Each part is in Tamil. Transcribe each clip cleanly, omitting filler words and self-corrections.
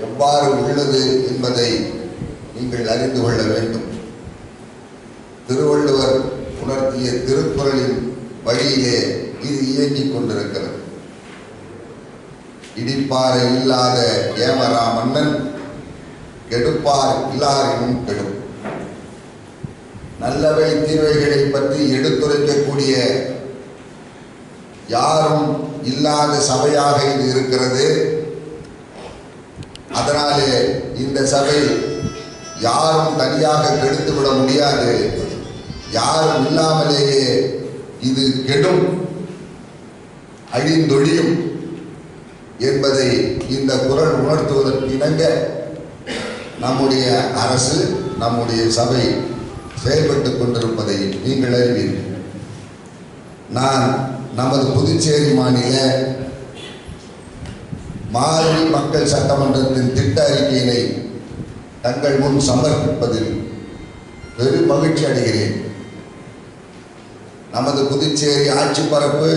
எவ்வாறு உள்ளது என்பதை நீங்கள் அறிந்து கொள்ள வேண்டும். திருவள்ளுவர் உணர்த்திய திருக்குறளின் வழியிலே இது இயங்கிக் கொண்டிருக்கிறது. இடிப்பாறை இல்லாத ஏமரா மன்னன் கெடுப்பார் இல்லாரினும் கெடும். நல்லவை தீமைகளை பற்றி எடுத்துரைக்கக்கூடிய யாரும் இல்லாத சபையாக இது இருக்கிறது. அதனாலே இந்த சபை யாரும் தனியாக கெடுத்துவிட முடியாது. யாரும் இல்லாமலேயே இது கெடும், அழிந்தொழியும் என்பதை இந்த குறள் உணர்த்துவதற்கு இணங்க நம்முடைய அரசு, நம்முடைய சபை செயல்பட்டு கொண்டிருப்பதை நீங்கள் அறிவீர்கள். நான் நமது புதுச்சேரி மாநில மாதிரி மக்கள் சட்டமன்றத்தின் திட்ட அறிக்கையினை தங்கள் முன் சமர்ப்பிப்பதில் பெரும் மகிழ்ச்சி அடைகிறேன். நமது புதுச்சேரி ஆட்சி பரப்பு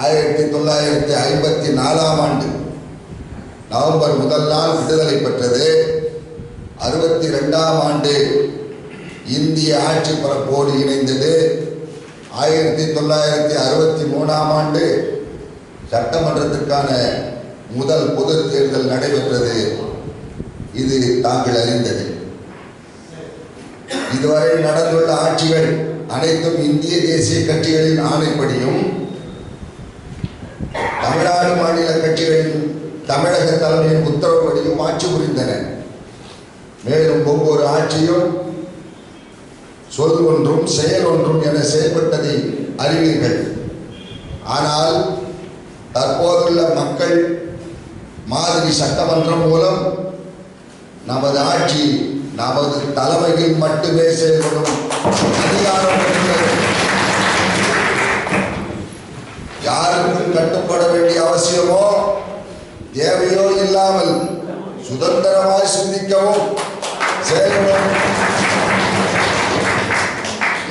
1954ஆம் ஆண்டு நவம்பர் 1 நாள் விடுதலை பெற்றது. 62ஆம் ஆண்டு இந்திய ஆட்சி பரப்போடு இணைந்தது. 1963ஆம் ஆண்டு சட்டமன்றத்திற்கான முதல் பொது தேர்தல் நடைபெற்றது. இது தாங்கள் அறிந்தது. இதுவரை நடந்துள்ள ஆட்சிகள் அனைத்தும் இந்திய தேசிய கட்சிகளின் ஆணைப்படியும் தமிழ்நாடு மாநில கட்சிகளின் தமிழக தலைமையின் உத்தரவுப்படியும் ஆட்சி புரிந்தன. மேலும் ஒவ்வொரு ஆட்சியும் சொல் ஒன்றும் செயல் ஒன்றும் என செயல்பட்டதை அறிவீர்கள். ஆனால் தற்போதுள்ள மக்கள் மாதிரி சட்டமன்றம் மூலம் நமது ஆட்சி நமது தலைமையில் மட்டுமே செயல்படும் அதிகாரம் உள்ளது. யாருக்கும் கட்டுப்பட வேண்டிய அவசியமோ தேவையோ இல்லாமல் சுதந்திரமாய் சிந்திக்கவும் செயல்படும்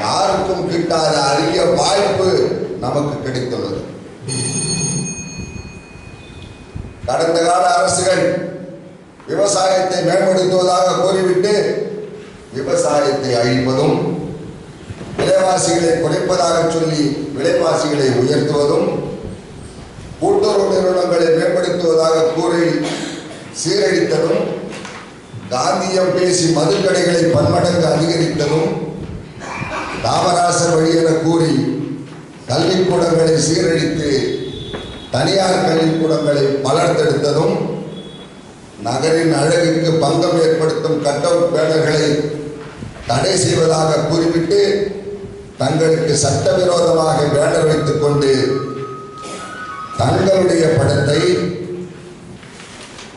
யாருக்கும் கிட்டாத அரிய வாய்ப்பு நமக்கு கிடைத்துள்ளது. கடந்த கால அரசுகள் விவசாயத்தை மேம்படுத்துவதாக கூறிவிட்டு விவசாயத்தை அழிப்பதும், விலைவாசிகளை குறைப்பதாக சொல்லி விலைவாசிகளை உயர்த்துவதும், கூட்டுறவு நிறுவனங்களை மேம்படுத்துவதாக கூறி சீரழித்ததும், காந்தியம் பேசி மதுக்கடைகளை பன்மடங்கு அதிகரித்ததும், காமராசர் வழி என கூறி கல்விக்கூடங்களை சீரழித்து தனியார் கல்விக்கூடங்களை வளர்த்தெடுத்ததும், நகரின் அழகுக்கு பங்கம் ஏற்படுத்தும் கட்டவுட் பேனர்களை தடை செய்வதாக கூறிவிட்டு தங்களுக்கு சட்டவிரோதமாக பேனர் வைத்துக் கொண்டு தங்களுடைய படத்தை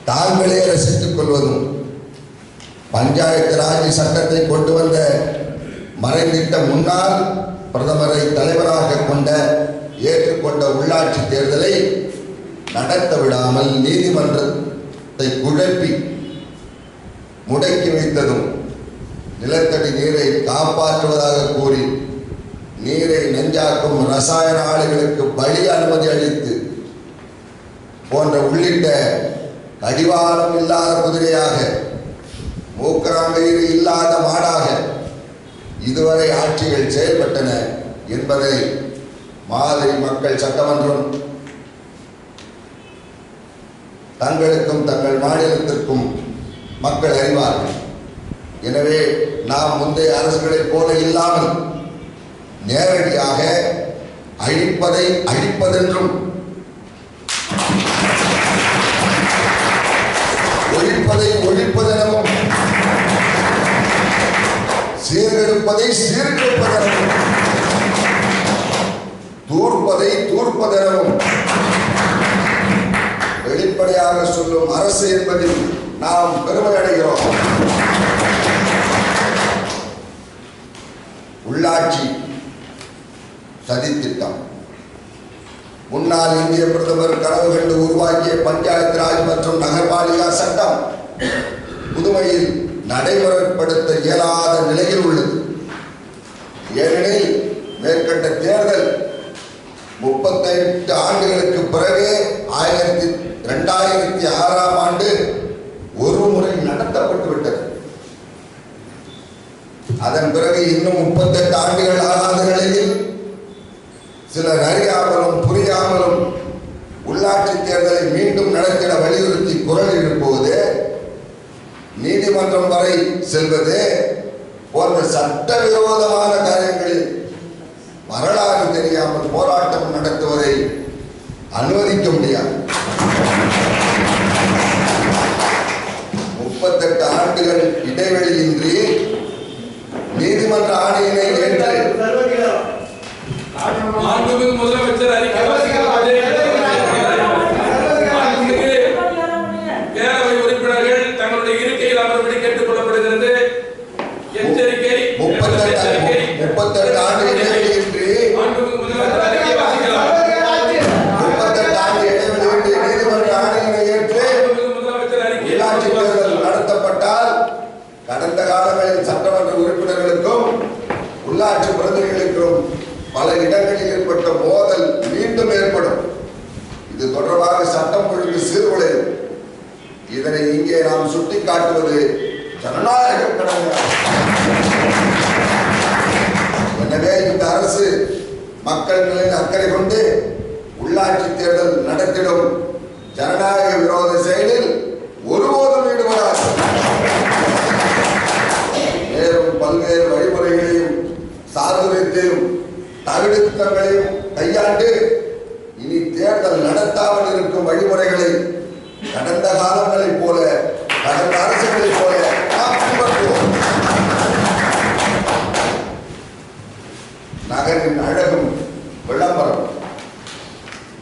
தாங்களே ரசித்துக் கொள்வதும், பஞ்சாயத்து ராஜ் சட்டத்தை கொண்டு வந்த மறைந்திட்ட முன்னாள் பிரதமரை தலைவராக கொண்ட ஏற்றுக்கொண்ட உள்ளாட்சி தேர்தலை நடத்த விடாமல் நீதிமன்றத்தை குழப்பி முடக்கி வைத்ததும், நிலத்தடி நீரை காப்பாற்றுவதாக கூறி நீரை நஞ்சாக்கும் ரசாயன ஆலைகளுக்கு பலி அனுமதி அளித்து போன்ற உள்ளிட்ட கடிவாளம் இல்லாத குதிரையாக, மூக்கராங்கயிறு இல்லாத மாடாக இதுவரை ஆட்சிகள் செயல்பட்டன என்பதை மாதிரி மக்கள் சட்டமன்றம் தங்களுக்கும் தங்கள் மாநிலத்திற்கும் மக்கள் அறிவார்கள். எனவே நாம் முந்தைய அரசுகளைப் போல இல்லாமல் நேரடியாக அழிப்பதை அழிப்பதென்றும் ஒழிப்பதை ஒழிப்பதெனவும் சீர்கெடுப்பதை சீர்கெடுப்பதெனவும் தூர்ப்பதை தூர்ப்பதெனவும் வெளிப்படையாக சொல்லும் அரசு என்பதில் நாம் பெருமை அடைகிறோம். உள்ளாட்சி சதித்திட்டம் முன்னாள் இந்திய பிரதமர் கனவு கண்டு உருவாக்கிய பஞ்சாயத்து ராஜ் மற்றும் நகர்பாலிகா சட்டம் புதுவையில் நடைமுறைப்படுத்த இயலாத நிலையில் உள்ளது. ஏனெனில் மேற்கண்ட தேர்தல் 38 ஆண்டுகளுக்கு பிறகு 2006ஆம் ஆண்டு அதன் பிறகு இன்னும் 38 ஆண்டுகள் ஆகாத நிலையில் சிலர் அறியாமலும் புரியாமலும் உள்ளாட்சி தேர்தலை மீண்டும் நடத்திட வலியுறுத்தி குரல் எழுப்புவது, நீதிமன்றம் வரை செல்வது போன்ற சட்டவிரோதமான காரியங்களில் வரலாறு தெரியாமல் போராட்டம் நடத்துவதை அனுமதிக்க முடியாது. 38 ஆண்டுகள் இடைவெளியின்றி நீதிமன்ற ஆணையினை ஏற்று முதலமைச்சர் அறிக்கை பேரவை உறுப்பினர்கள் தங்களுடைய இருக்கையில் அமர்வுபடி கேட்டுக் கொள்ளப்படுகிறது. எச்சரிக்கை 38 ஆண்டு இடைவெளியின்றி முதலமைச்சர் அறிக்கை வாசிக்கலாம். 38 ஆண்டு இடைவெளியின்றி நீதிமன்ற ஆணையினை ஏற்று முதலமைச்சர் அறிக்கை உள்ளாட்சி தேர்தல் நடத்தப்பட்டால் கடந்த காலங்களில் சட்டமன்ற உறுப்பினர்களுக்கும் உள்ளாட்சி பிரதிநிதிகளுக்கும் பல இடங்களில் ஏற்பட்ட மோதல் மீண்டும் ஏற்படும். இது தொடர்பாக சட்டம் ஒழுங்கு சீர்குலையும். இதனை இங்கே நாம் சுட்டிக்காட்டுவது ஜனநாயக கடமை. எனவே இந்த அரசு மக்கள் நலனில் அக்கறை கொண்டு உள்ளாட்சி தேர்தல் நடத்திடும் ஜனநாயக விரோத செயலில் ஒருபோதும் ஈடுபடாது. மேலும் பல்வேறு வழிமுறைகளையும் சாதுரியத்தையும் தகுதித்தங்களையும் கையாண்டு இனி தேர்தல் நடத்தாமல் இருக்கும் வழிமுறைகளை கடந்த காலங்களைப் போல, கடந்த அரசுகளைப் போல நாம் பின்பற்றுவோம். நகரின் அழகும் விளம்பரம்.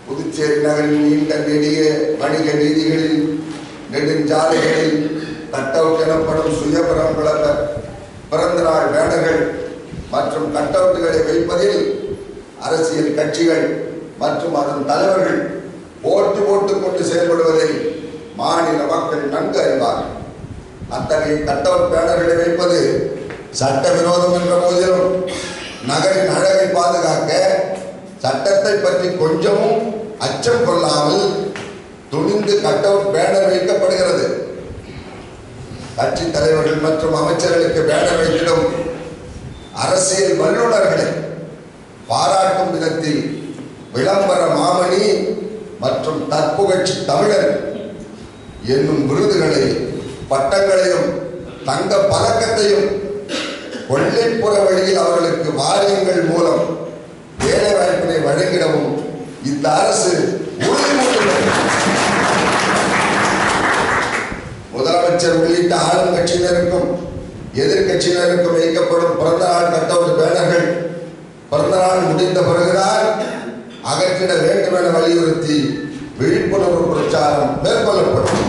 புதுச்சேரி நகரின் நீண்ட நெடிய வணிக வீதிகளில், நெடுஞ்சாலைகளில் கட்டவுட் எனப்படும் சுயபரம்பள பிறந்தநாள் பேனர்கள் மற்றும் கட்டவுட்டுகளை வைப்பதில் அரசியல் கட்சிகள் மற்றும் அதன் தலைவர்கள் போட்டு கொண்டு செயல்படுவதை மாநில மக்கள் நன்கு அறிவார்கள். அத்தகைய கட்டவுட் பேனர்களை வைப்பது சட்டவிரோதம் என்ற போதிலும் நகரின் அழகை பாதுகாக்க சட்டத்தை பற்றி கொஞ்சமும் அச்சம் கொள்ளாமல் துணிந்து கட்டவுட் பேனர் வைக்கப்படுகிறது. கட்சி தலைவர்கள் மற்றும் அமைச்சர்களுக்கு பேனர் வைத்திடும் அரசியல் வல்லுநர்களை பாராட்டும் விதத்தில் விளம்பர மாமணி மற்றும் தற்புகழ்ச்சி தமிழர் என்னும் விருதுகளை, பட்டங்களையும் தங்க பதக்கத்தையும் கொள்ளைப்புற வழியில் அவர்களுக்கு வாரியங்கள் மூலம் வேலை வாய்ப்பினை வழங்கிடவும் இந்த அரசு உறுதிமொழிகிறது. முதலமைச்சர் உள்ளிட்ட ஆளும் கட்சியினருக்கும் எதிர்கட்சியினருக்கும் வைக்கப்படும் பிறந்தநாள் கட்டவுட் பேனர்கள் பிறந்தநாள் முடிந்த பிறகுதான் அகற்றிட வேண்டும் என வலியுறுத்தி விழிப்புணர்வு பிரச்சாரம் மேற்கொள்ளப்படும்.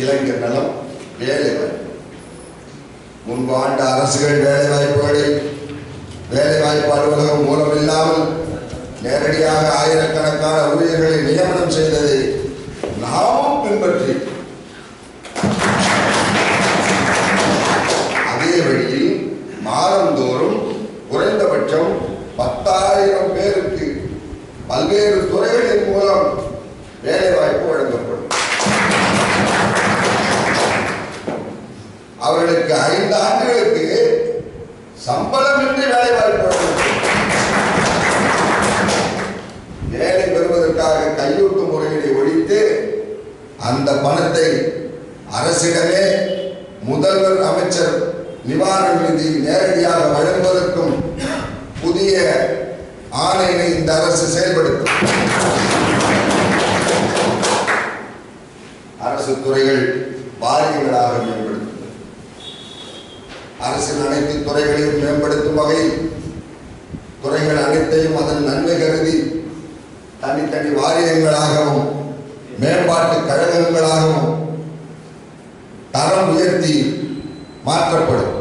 இளைஞர் நலம், வேலைவாய்ப்பு. முன்பு ஆண்ட அரசுகள் வேலைவாய்ப்பு அலுவலகம் மூலம் இல்லாமல் நேரடியாக ஆயிரக்கணக்கான ஊழியர்களை நியமனம் செய்ததை நாமும் பின்பற்றி அதே வழியில் மாதந்தோறும் குறைந்தபட்சம் 10,000 பேருக்கு பல்வேறு துறைகளின் மூலம் வேலைவாய்ப்பு வழங்கப்படும். அவர்களுக்கு 5 ஆண்டுகளுக்கு சம்பளமின்றி வேலைவாய்ப்பு வழங்கப்படும். வேலை பெறுவதற்காக கையூட்டு முறைகளை ஒழித்து அந்த பணத்தை அரசிடமே முதல்வர், அமைச்சர் நிவாரண நிதி நேரடியாக வழங்குவதற்கும் புதிய ஆணையினை இந்த அரசு செயல்படுத்தும். அரசு துறைகள் வாரியங்களாக மேம்படுத்தும். அரசின் அனைத்து துறைகளையும் மேம்படுத்தும் வகையில் துறைகள் அனைத்தையும் அதன் நன்மை கருதி தனித்தனி வாரியங்களாகவும் மேம்பாட்டு கழகங்களாகவும் தரம் உயர்த்தி மாற்றப்படும்.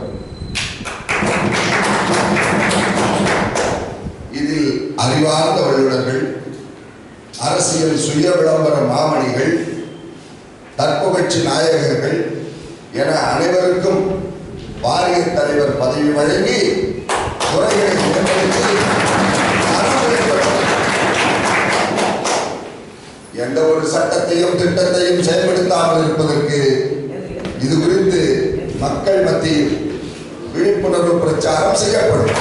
இதில் அறிவார்ந்த வல்லுநர்கள், அரசியல் சுய விளம்பர மாமணிகள், தற்புகட்சி நாயகர்கள் என அனைவருக்கும் வாரிய தலைவர் பதவி வழங்கி துறைகளை மேம்படுத்தி எந்த ஒரு சட்டத்தையும் திட்டத்தையும் செயல்படுத்தாமல் இருப்பதற்கு இது குறித்து மக்கள் மத்தியில் விழிப்புணர்வு பிரச்சாரம் செய்யப்படும்.